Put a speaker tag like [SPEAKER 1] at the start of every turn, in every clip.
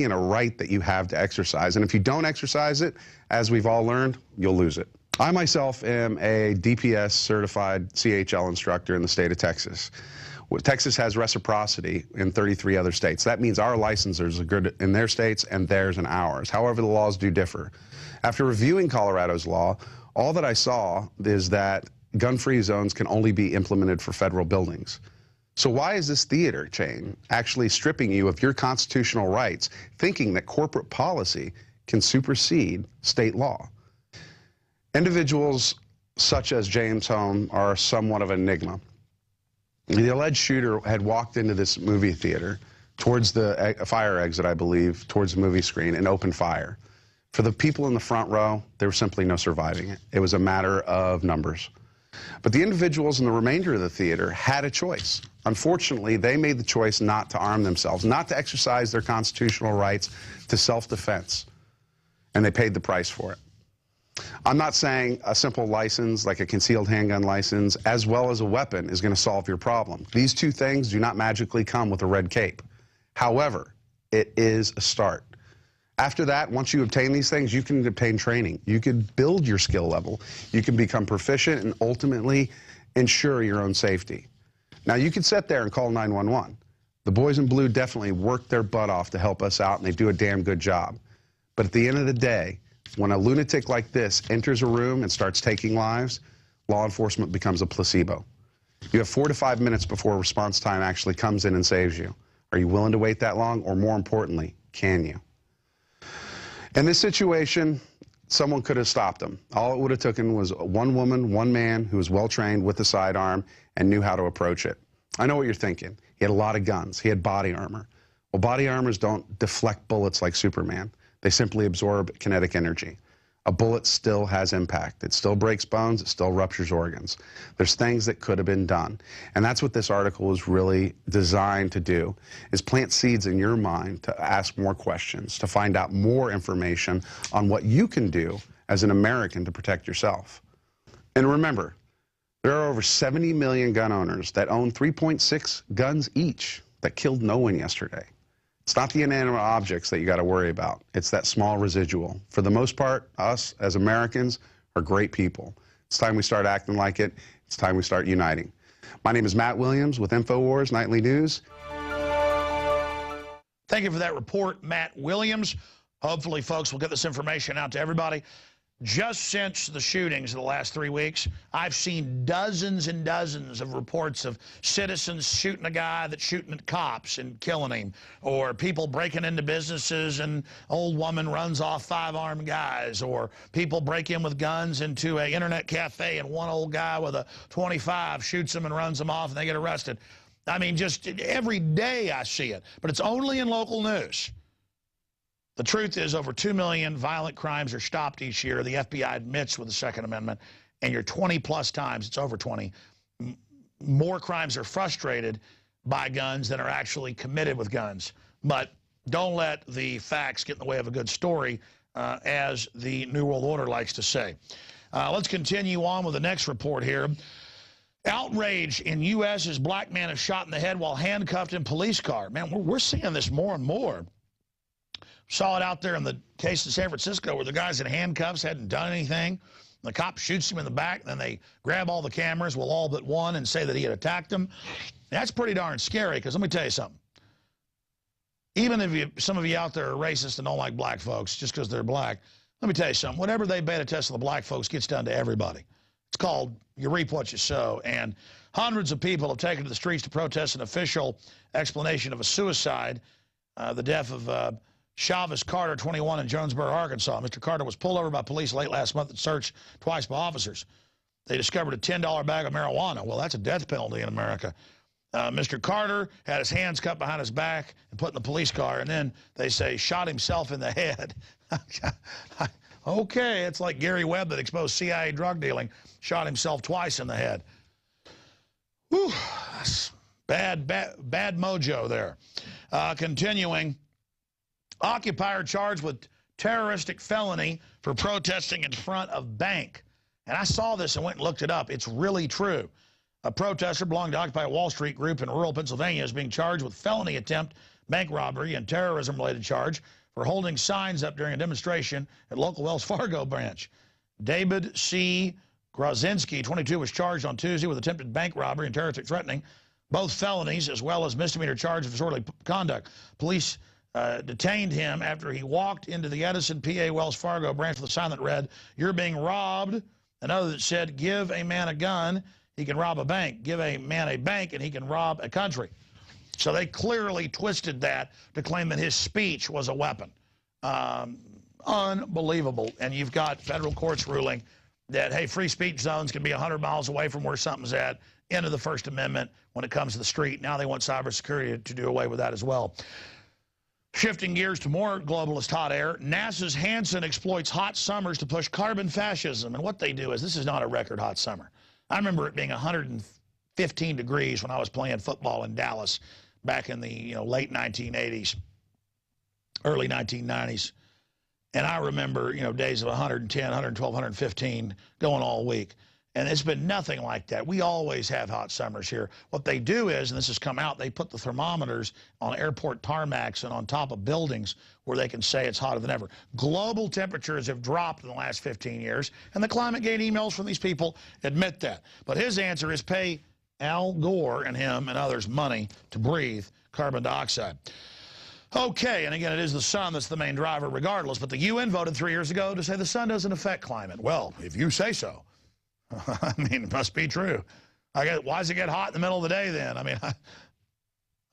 [SPEAKER 1] and a right that you have to exercise. And if you don't exercise it, as we've all learned, you'll lose it. I myself am a DPS certified CHL instructor in the state of Texas. Texas has reciprocity in 33 other states. That means our licensors are good in their states and theirs in ours. However, the laws do differ. After reviewing Colorado's law, all that I saw is that gun-free zones can only be implemented for federal buildings. So why is this theater chain actually stripping you of your constitutional rights, thinking that corporate policy can supersede state law? Individuals such as James Home are somewhat of an enigma. The alleged shooter had walked into this movie theater towards the fire exit, I believe, towards the movie screen and opened fire. For the people in the front row, there was simply no surviving it. It was a matter of numbers. But the individuals in the remainder of the theater had a choice. Unfortunately, they made the choice not to arm themselves, not to exercise their constitutional rights to self-defense. And they paid the price for it. I'm not saying a simple license, like a concealed handgun license, as well as a weapon, is going to solve your problem. These two things do not magically come with a red cape. However, it is a start. After that, once you obtain these things, you can obtain training. You can build your skill level. You can become proficient and ultimately ensure your own safety. Now, you can sit there and call 911. The boys in blue definitely work their butt off to help us out, and they do a damn good job. But at the end of the day, when a lunatic like this enters a room and starts taking lives, law enforcement becomes a placebo. You have 4 to 5 minutes before response time actually comes in and saves you. Are you willing to wait that long? Or more importantly, can you? In this situation, someone could have stopped him. All it would have taken was one woman, one man who was well-trained with a sidearm and knew how to approach it. I know what you're thinking. He had a lot of guns. He had body armor. Well, body armors don't deflect bullets like Superman. They simply absorb kinetic energy. A bullet still has impact. It still breaks bones. It still ruptures organs. There's things that could have been done. And that's what this article is really designed to do, is plant seeds in your mind to ask more questions, to find out more information on what you can do as an American to protect yourself. And remember, there are over 70 million gun owners that own 3.6 guns each that killed no one yesterday. It's not the inanimate objects that you got to worry about. It's that small residual. For the most part, us as Americans are great people. It's time we start acting like it. It's time we start uniting. My name is Matt Williams with INFOWARS Nightly News.
[SPEAKER 2] Thank you for that report, Matt Williams. Hopefully, folks, we'll get this information out to everybody. Just since the shootings of the last 3 weeks, I've seen dozens and dozens of reports of citizens shooting a guy that's shooting at cops and killing him, or people breaking into businesses and old woman runs off 5 armed guys, or people break in with guns into an internet cafe and one old guy with a .25 shoots them and runs them off and they get arrested. I mean, just every day I see it, but it's only in local news. The truth is, over 2 million violent crimes are stopped each year. The FBI admits with the Second Amendment, and you're 20+ times, it's over 20, more crimes are frustrated by guns than are actually committed with guns. But don't let the facts get in the way of a good story, as the New World Order likes to say. Let's continue on with the next report here. Outrage in U.S. as black man is shot in the head while handcuffed in police car. Man, we're seeing this more and more. Saw it out there in the case in San Francisco where the guy's in handcuffs, hadn't done anything. The cop shoots him in the back, then they grab all the cameras, well, all but one, and say that he had attacked him. That's pretty darn scary, because let me tell you something. Even if some of you out there are racist and don't like black folks just because they're black, let me tell you something. Whatever they beta test of the black folks gets done to everybody. It's called you reap what you sow. And hundreds of people have taken to the streets to protest an official explanation of a suicide, the death of Chavez Carter, 21, in Jonesboro, Arkansas. Mr. Carter was pulled over by police late last month and searched twice by officers. They discovered a $10 bag of marijuana. Well, that's a death penalty in America. Mr. Carter had his hands cut behind his back and put in the police car, and then they say shot himself in the head. Okay, it's like Gary Webb that exposed CIA drug dealing, shot himself twice in the head. Whew, that's bad mojo there. Continuing. Occupier charged with terroristic felony for protesting in front of bank. And I saw this and went and looked it up. It's really true. A protester belonging to Occupy Wall Street group in rural Pennsylvania is being charged with felony attempt bank robbery and terrorism-related charge for holding signs up during a demonstration at local Wells Fargo branch. David C. Grozinski, 22, was charged on Tuesday with attempted bank robbery and terroristic threatening, both felonies as well as misdemeanor charge of disorderly conduct. Police detained him after he walked into the Edison, PA Wells Fargo branch with a sign that read, "You're being robbed." Another that said, "Give a man a gun, he can rob a bank. Give a man a bank, and he can rob a country." So they clearly twisted that to claim that his speech was a weapon. Unbelievable. And you've got federal courts ruling that, hey, free speech zones can be 100 miles away from where something's at. End of the First Amendment when it comes to the street. Now they want cybersecurity to do away with that as well. Shifting gears to more globalist hot air, NASA's Hansen exploits hot summers to push carbon fascism. And what they do is, this is not a record hot summer. I remember it being 115 degrees when I was playing football in Dallas back in the late 1980s, early 1990s. And I remember, days of 110, 112, 115 going all week. And it's been nothing like that. We always have hot summers here. What they do is, and this has come out, they put the thermometers on airport tarmacs and on top of buildings where they can say it's hotter than ever. Global temperatures have dropped in the last 15 years, and the climate gate emails from these people admit that. But his answer is pay Al Gore and him and others money to breathe carbon dioxide. Okay, and again, it is the sun that's the main driver regardless, but the UN voted 3 years ago to say the sun doesn't affect climate. Well, if you say so. I mean, it must be true. Why does it get hot in the middle of the day then? I mean, I'm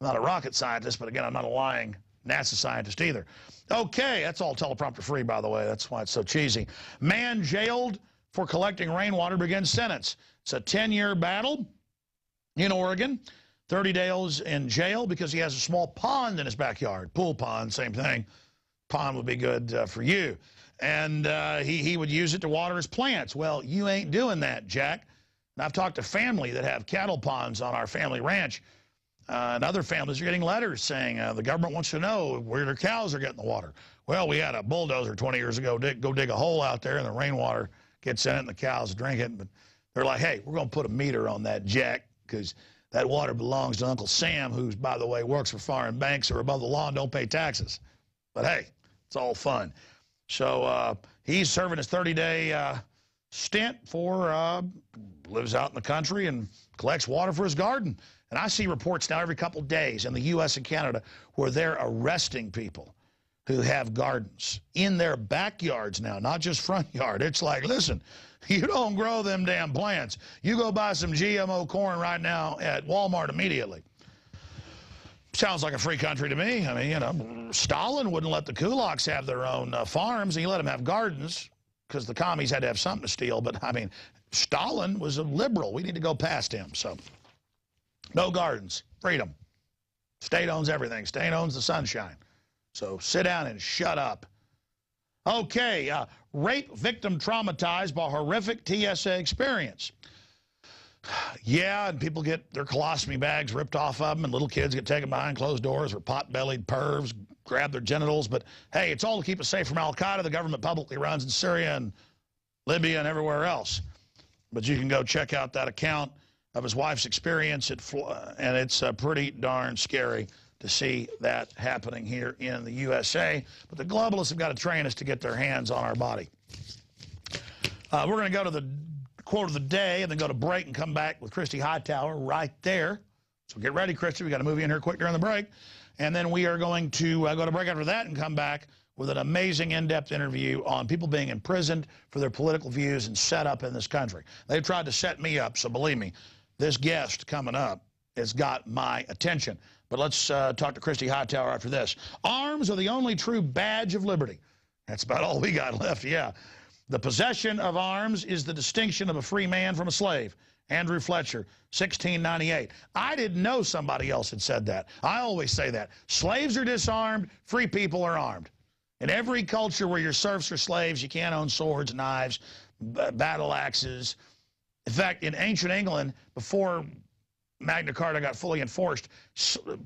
[SPEAKER 2] not a rocket scientist, but again, I'm not a lying NASA scientist either. Okay, that's all teleprompter free, by the way. That's why it's so cheesy. Man jailed for collecting rainwater begins sentence. It's a 10-year battle in Oregon. 30 days in jail because he has a small pond in his backyard. Pool pond, same thing. Pond would be good for you. And he would use it to water his plants. Well, you ain't doing that, Jack. And I've talked to family that have cattle ponds on our family ranch. And other families are getting letters saying the government wants to know where their cows are getting the water. Well, we had a bulldozer 20 years ago go dig a hole out there, and the rainwater gets in it, and the cows drink it. But they're like, hey, we're going to put a meter on that, Jack, because that water belongs to Uncle Sam, who's, by the way, works for foreign banks or above the law and don't pay taxes. But, hey, it's all fun. So he's serving his 30-day stint for lives out in the country and collects water for his garden. And I see reports now every couple of days in the U.S. and Canada where they're arresting people who have gardens in their backyards now, not just front yard. It's like, listen, you don't grow them damn plants. You go buy some GMO corn right now at Walmart immediately. Sounds like a free country to me. I mean, Stalin wouldn't let the kulaks have their own farms, and he let them have gardens because the commies had to have something to steal. But, I mean, Stalin was a liberal. We need to go past him. So, no gardens. Freedom. State owns everything. State owns the sunshine. So, sit down and shut up. Okay, rape victim traumatized by horrific TSA experience. Yeah, and people get their colostomy bags ripped off of them, and little kids get taken behind closed doors, or pot-bellied pervs grab their genitals. But, hey, it's all to keep us safe from Al-Qaeda. The government publicly runs in Syria and Libya and everywhere else. But you can go check out that account of his wife's experience, and it's pretty darn scary to see that happening here in the USA. But the globalists have got to train us to get their hands on our body. We're going to go to the quote of the day and then go to break and come back with Christy Hightower right there. So get ready, Christy. We got a movie in here quick during the break. And then we are going to go to break after that and come back with an amazing in-depth interview on people being imprisoned for their political views and set up in this country. They've tried to set me up, so believe me, this guest coming up has got my attention. But let's talk to Christy Hightower after this. Arms are the only true badge of liberty. That's about all we got left, yeah. The possession of arms is the distinction of a free man from a slave. Andrew Fletcher, 1698. I didn't know somebody else had said that. I always say that. Slaves are disarmed, free people are armed. In every culture where you're serfs or slaves, you can't own swords, knives, battle axes. In fact, in ancient England, before Magna Carta got fully enforced,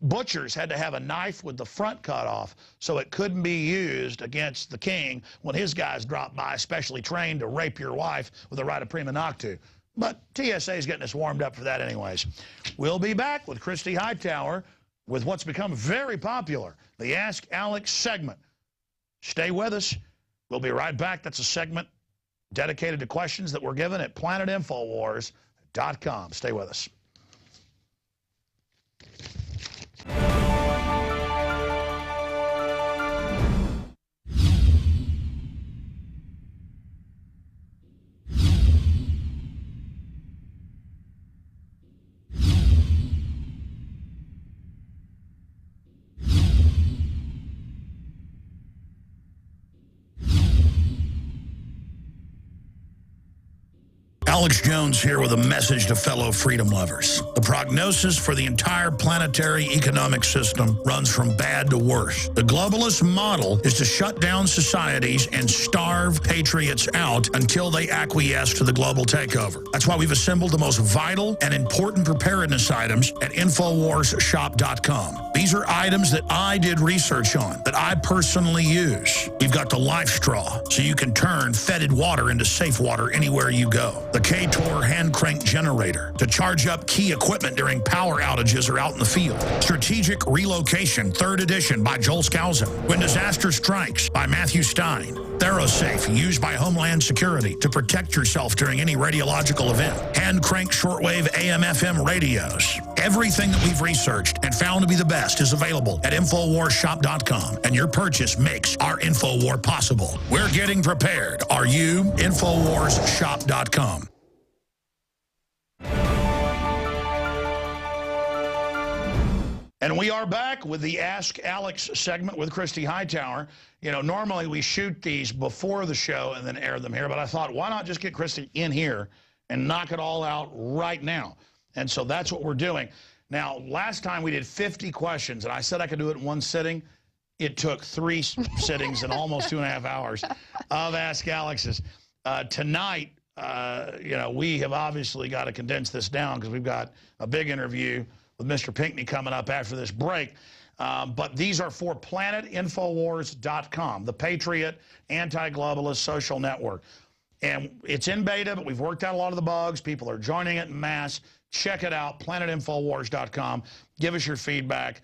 [SPEAKER 2] butchers had to have a knife with the front cut off so it couldn't be used against the king when his guys dropped by, specially trained to rape your wife with the right of prima noctu. But TSA is getting us warmed up for that anyways. We'll be back with Christy Hightower with what's become very popular, the Ask Alex segment. Stay with us. We'll be right back. That's a segment dedicated to questions that were given at PlanetInfowars.com. Stay with us. Alex Jones here with a message to fellow freedom lovers. The prognosis for the entire planetary economic system runs from bad to worse. The globalist model is to shut down societies and starve patriots out until they acquiesce to the global takeover. That's why we've assembled the most vital and important preparedness items at INFOWARSshop.com. These are items that I did research on, that I personally use. We've got the life straw, so you can turn fetid water into safe water anywhere you go. The K-Tor hand crank generator to charge up key equipment during power outages or out in the field. Strategic Relocation, 3rd edition by Joel Skousen. When Disaster Strikes by Matthew Stein. ThyroSafe, used by Homeland Security to protect yourself during any radiological event. Hand crank shortwave AM/FM radios. Everything that we've researched and found to be the best is available at InfoWarsShop.com, and your purchase makes our InfoWar possible. We're getting prepared. Are you? InfoWarsShop.com. And we are back with the Ask Alex segment with Christy Hightower. You know, normally we shoot these before the show and then air them here, but I thought, why not just get Christy in here and knock it all out right now? And so that's what we're doing. Now, last time we did 50 questions, and I said I could do it in one sitting. It took 3 sittings and almost 2.5 hours of Ask Alex's. Tonight, you know, we have obviously got to condense this down because we've got a big interview with Mr. Pinckney coming up after this break. But these are for PlanetInfowars.com, the Patriot anti-globalist social network. And it's in beta, but we've worked out a lot of the bugs. People are joining it en masse. Check it out, PlanetInfowars.com. Give us your feedback,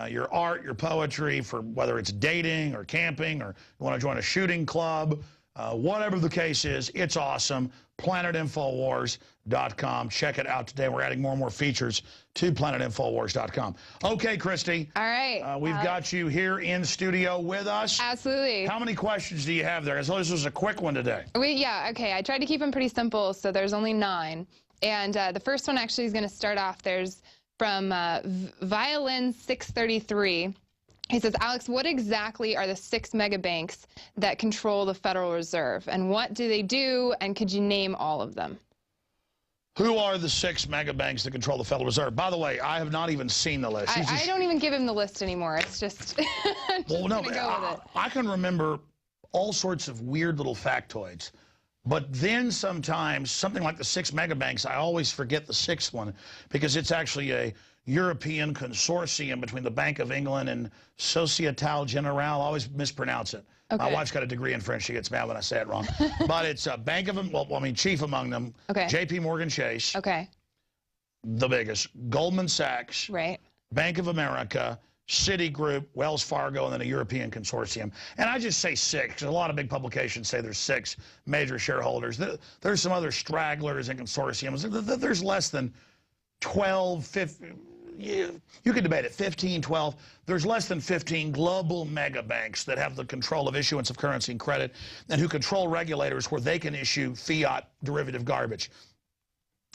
[SPEAKER 2] your art, your poetry, for whether it's dating or camping or you want to join a shooting club. Whatever the case is, it's awesome. PlanetInfowars.com. Check it out today. We're adding more and more features to PlanetInfowars.com. Okay, Christy.
[SPEAKER 3] All right.
[SPEAKER 2] We've got you here in studio with us.
[SPEAKER 3] Absolutely.
[SPEAKER 2] How many questions do you have there? As long as this was a quick one today.
[SPEAKER 3] Yeah, okay. I tried to keep them pretty simple, so there's only 9. And the first one actually is going to start off. There's from Violin 633. He says, Alex, what exactly are the 6 megabanks that control the Federal Reserve? And what do they do? And could you name all of them?
[SPEAKER 2] Who are the 6 megabanks that control the Federal Reserve? By the way, I have not even seen the list.
[SPEAKER 3] I don't even give him the list anymore. It's just,
[SPEAKER 2] well, no,
[SPEAKER 3] go with it.
[SPEAKER 2] I can remember all sorts of weird little factoids. But then sometimes, something like the 6 megabanks, I always forget the 6th one because it's actually a European consortium between the Bank of England and Société Générale. I always mispronounce it.
[SPEAKER 3] Okay.
[SPEAKER 2] My wife's got a degree in French. She gets mad when I say it wrong. But it's a Bank of, well, I mean, chief among them,
[SPEAKER 3] okay.
[SPEAKER 2] J.P. Morgan Chase,
[SPEAKER 3] okay.
[SPEAKER 2] the biggest, Goldman Sachs,
[SPEAKER 3] right.
[SPEAKER 2] Bank of America, Citigroup, Wells Fargo, and then a European consortium. And I just say 6 because a lot of big publications say there's 6 major shareholders. There's some other stragglers and consortiums. There's less than 12, 15. You could debate it, 15, 12. There's less than 15 global mega banks that have the control of issuance of currency and credit and who control regulators where they can issue fiat derivative garbage.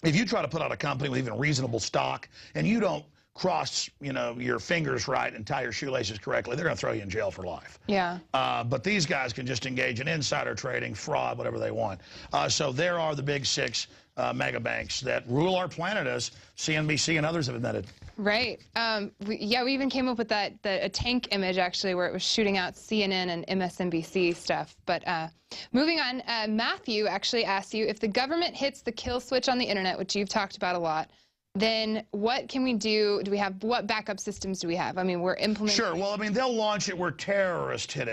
[SPEAKER 2] If you try to put out a company with even reasonable stock and you don't cross, you know, your fingers right and tie your shoelaces correctly, they're going to throw you in jail for life.
[SPEAKER 3] Yeah.
[SPEAKER 2] But these guys can just engage in insider trading, fraud, whatever they want. So there are the big 6 mega banks that rule our planet, as CNBC and others have admitted.
[SPEAKER 3] Right. We even came up with a tank image, actually, where it was shooting out CNN and MSNBC stuff. But moving on, Matthew actually asked you, if the government hits the kill switch on the internet, which you've talked about a lot, then what can we do? What backup systems do we have? I mean, we're implementing...
[SPEAKER 2] Sure. Well, I mean, they'll launch it where terrorists hit it.